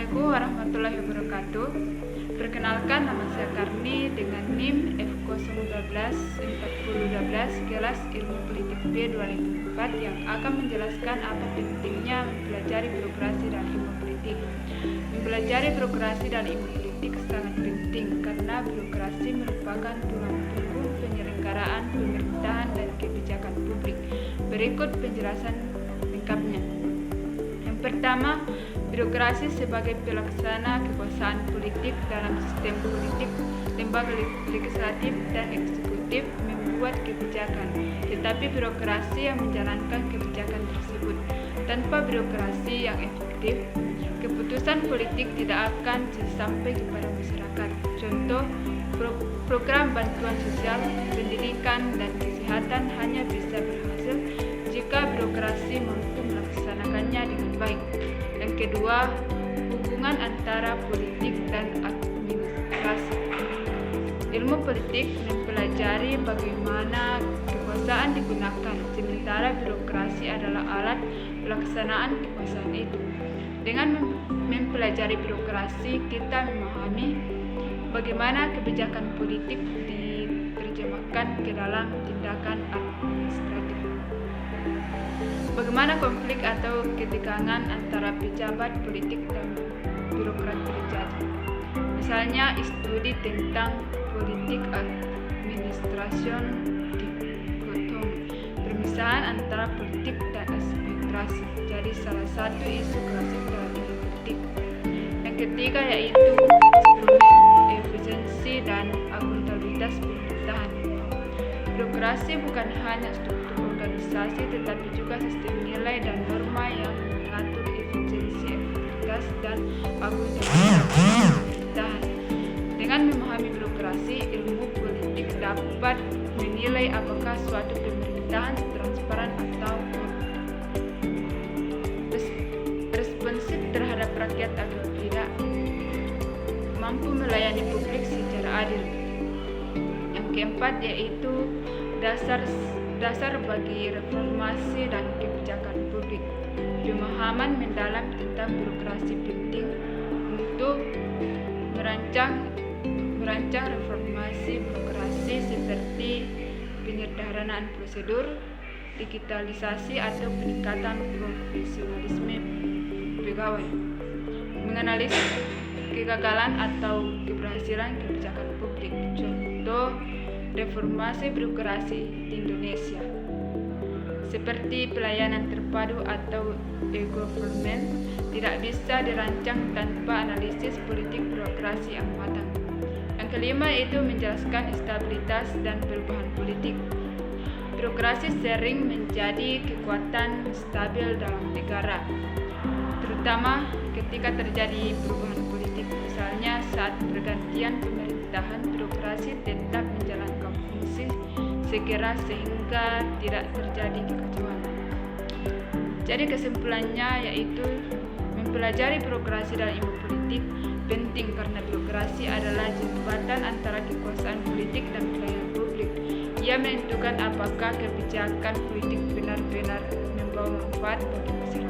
Assalamualaikum warahmatullahi wabarakatuh. Perkenalkan, nama saya Karni dengan NIM F0124012 kelas Ilmu Politik B2004 yang akan menjelaskan apa pentingnya mempelajari birokrasi dan ilmu politik. Mempelajari birokrasi dan ilmu politik sangat penting karena birokrasi merupakan tulang punggung penyelenggaraan pemerintahan dan kebijakan publik. Berikut penjelasan lengkapnya. Yang pertama, birokrasi sebagai pelaksana kekuasaan politik dalam sistem politik, lembaga legislatif dan eksekutif membuat kebijakan, tetapi birokrasi yang menjalankan kebijakan tersebut. Tanpa birokrasi yang efektif, keputusan politik tidak akan sampai kepada masyarakat. Contoh, program bantuan sosial, pendidikan, dan kesehatan hanya bisa berhasil jika birokrasi mampu melaksanakannya dengan baik. Yang kedua, hubungan antara politik dan administrasi. Ilmu politik mempelajari bagaimana kekuasaan digunakan, sementara birokrasi adalah alat pelaksanaan kekuasaan itu. Dengan mempelajari birokrasi, kita memahami bagaimana kebijakan politik diterjemahkan ke dalam tindakan administratif. Bagaimana konflik atau ketegangan antara pejabat politik dan birokrat terjadi. Misalnya, studi tentang politik administration dikotomi, permisahan antara politik dan administrasi, jadi salah satu isu klasik dalam ilmu politik. Yang ketiga yaitu instrumen efisiensi dan akuntabilitas pemerintahan. Birokrasi bukan hanya struktur organisasi, tetapi juga sistem nilai dan norma yang mengatur efisiensi, efektivitas, dan akuntabilitas pemerintahan. Dengan memahami birokrasi, ilmu politik dapat menilai apakah suatu pemerintahan transparan atau responsif terhadap rakyat atau tidak, mampu melayani publik secara adil. Yang keempat yaitu dasar bagi reformasi dan kebijakan publik. Pemahaman mendalam tentang birokrasi penting untuk merancang reformasi birokrasi seperti penyederhanaan prosedur, digitalisasi atau peningkatan profesionalisme pegawai. Menganalisis kegagalan atau keberhasilan kebijakan publik. Contoh reformasi birokrasi di Indonesia seperti pelayanan terpadu atau e-government tidak bisa dirancang tanpa analisis politik birokrasi yang matang. Yang kelima yaitu menjelaskan stabilitas dan perubahan politik. Birokrasi sering menjadi kekuatan stabil dalam negara, terutama ketika terjadi perubahan politik. Misalnya saat pergantian pemerintahan, birokrasi tetap menjalankan fungsi segera sehingga tidak terjadi kekacauan. Jadi kesimpulannya yaitu mempelajari birokrasi dalam ilmu politik penting karena birokrasi adalah jembatan antara kekuasaan politik dan pelayanan publik. Ia menentukan apakah kebijakan politik benar-benar membawa manfaat bagi masyarakat.